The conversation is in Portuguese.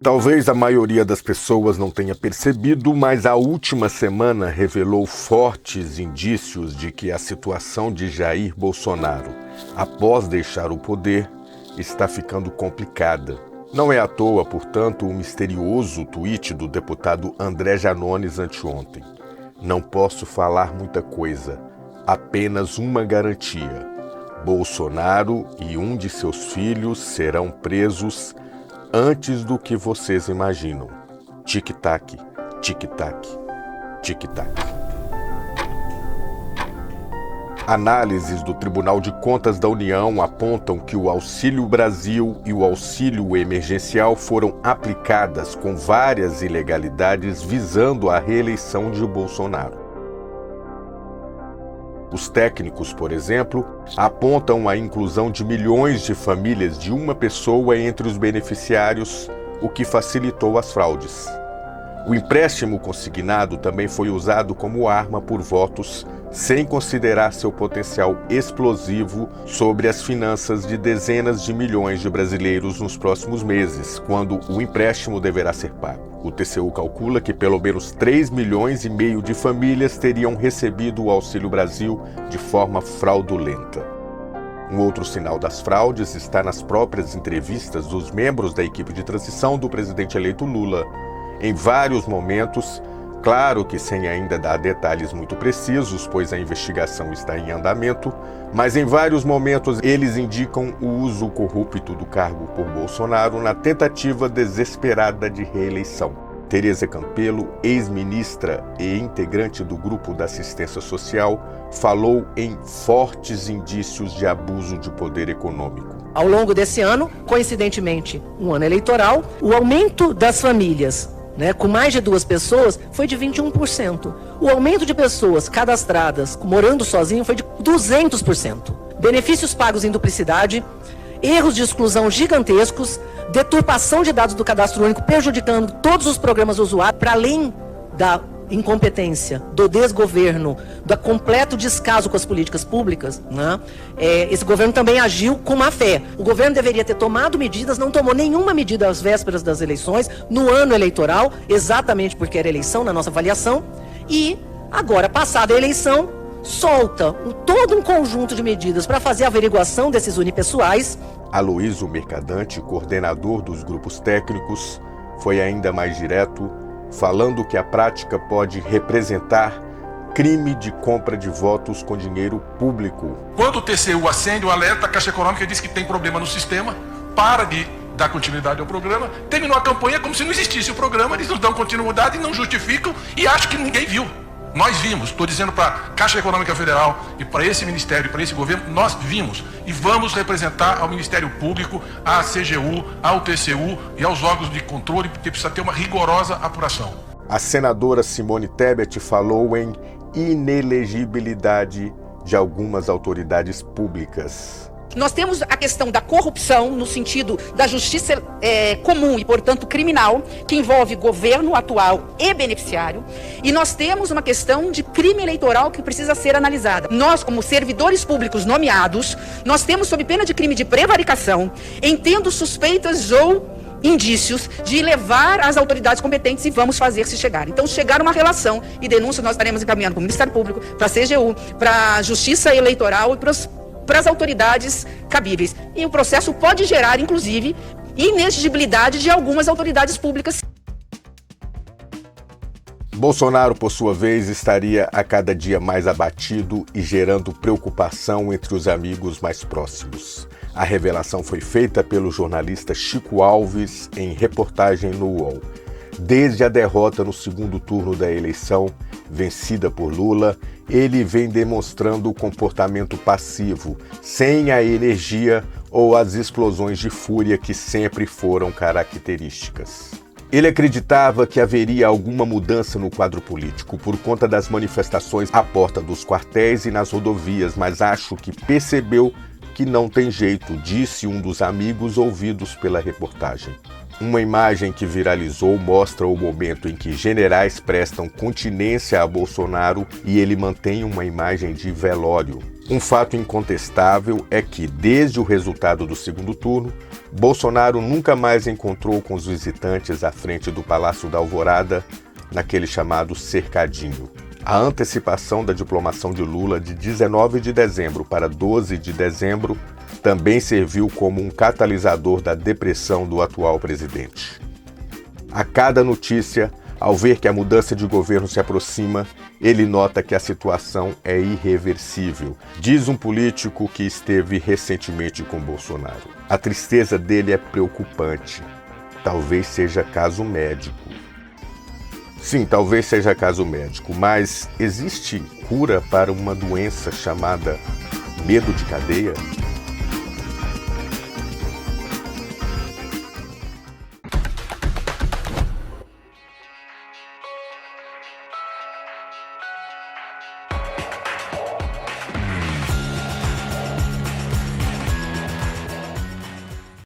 Talvez a maioria das pessoas não tenha percebido, mas a última semana revelou fortes indícios de que a situação de Jair Bolsonaro, após deixar o poder, está ficando complicada. Não é à toa, portanto, o misterioso tweet do deputado André Janones anteontem. Não posso falar muita coisa, apenas uma garantia. Bolsonaro e um de seus filhos serão presos antes do que vocês imaginam. Tic-tac, tic-tac, tic-tac. Análises do Tribunal de Contas da União apontam que o Auxílio Brasil e o auxílio emergencial foram aplicadas com várias ilegalidades visando a reeleição de Bolsonaro. Os técnicos, por exemplo, apontam a inclusão de milhões de famílias de uma pessoa entre os beneficiários, o que facilitou as fraudes. O empréstimo consignado também foi usado como arma por votos, sem considerar seu potencial explosivo sobre as finanças de dezenas de milhões de brasileiros nos próximos meses, quando o empréstimo deverá ser pago. O TCU calcula que pelo menos 3,5 milhões de famílias teriam recebido o Auxílio Brasil de forma fraudulenta. Um outro sinal das fraudes está nas próprias entrevistas dos membros da equipe de transição do presidente eleito Lula. Em vários momentos, claro que sem ainda dar detalhes muito precisos, pois a investigação está em andamento, mas em vários momentos eles indicam o uso corrupto do cargo por Bolsonaro na tentativa desesperada de reeleição. Tereza Campelo, ex-ministra e integrante do Grupo da Assistência Social, falou em fortes indícios de abuso de poder econômico. Ao longo desse ano, coincidentemente, um ano eleitoral, o aumento das famílias com mais de 2 pessoas foi de 21%. O aumento de pessoas cadastradas morando sozinho foi de 200%. Benefícios pagos em duplicidade, erros de exclusão gigantescos, deturpação de dados do cadastro único prejudicando todos os programas do usuário, para além da incompetência, do desgoverno, do completo descaso com as políticas públicas, esse governo também agiu com má fé. O governo deveria ter tomado medidas, não tomou nenhuma medida às vésperas das eleições, no ano eleitoral, exatamente porque era eleição na nossa avaliação, e agora, passada a eleição, solta todo um conjunto de medidas para fazer a averiguação desses unipessoais. Aloísio Mercadante, coordenador dos grupos técnicos, foi ainda mais direto, falando que a prática pode representar crime de compra de votos com dinheiro público. Quando o TCU acende o alerta, a Caixa Econômica diz que tem problema no sistema, para de dar continuidade ao programa, terminou a campanha como se não existisse o programa, eles não dão continuidade, não justificam e acham que ninguém viu. Nós vimos, estou dizendo para a Caixa Econômica Federal e para esse ministério, para esse governo, nós vimos e vamos representar ao Ministério Público, à CGU, ao TCU e aos órgãos de controle, porque precisa ter uma rigorosa apuração. A senadora Simone Tebet falou em inelegibilidade de algumas autoridades públicas. Nós temos a questão da corrupção no sentido da justiça comum e, portanto, criminal, que envolve governo atual e beneficiário. E nós temos uma questão de crime eleitoral que precisa ser analisada. Nós, como servidores públicos nomeados, nós temos, sob pena de crime de prevaricação, em tendo suspeitas ou indícios de levar às autoridades competentes e vamos fazer se chegar. Então, chegar uma relação e denúncia, nós estaremos encaminhando para o Ministério Público, para a CGU, para a Justiça Eleitoral e para as autoridades cabíveis. E o processo pode gerar, inclusive, inexigibilidade de algumas autoridades públicas. Bolsonaro, por sua vez, estaria a cada dia mais abatido e gerando preocupação entre os amigos mais próximos. A revelação foi feita pelo jornalista Chico Alves em reportagem no UOL. Desde a derrota no segundo turno da eleição, vencida por Lula, ele vem demonstrando o comportamento passivo, sem a energia ou as explosões de fúria que sempre foram características. Ele acreditava que haveria alguma mudança no quadro político por conta das manifestações à porta dos quartéis e nas rodovias, mas acho que percebeu que não tem jeito, disse um dos amigos ouvidos pela reportagem. Uma imagem que viralizou mostra o momento em que generais prestam continência a Bolsonaro e ele mantém uma imagem de velório. Um fato incontestável é que, desde o resultado do segundo turno, Bolsonaro nunca mais encontrou com os visitantes à frente do Palácio da Alvorada, naquele chamado cercadinho. A antecipação da diplomação de Lula de 19 de dezembro para 12 de dezembro também serviu como um catalisador da depressão do atual presidente. A cada notícia, ao ver que a mudança de governo se aproxima, ele nota que a situação é irreversível, diz um político que esteve recentemente com Bolsonaro. A tristeza dele é preocupante. Talvez seja caso médico. Sim, talvez seja caso médico, mas existe cura para uma doença chamada medo de cadeia?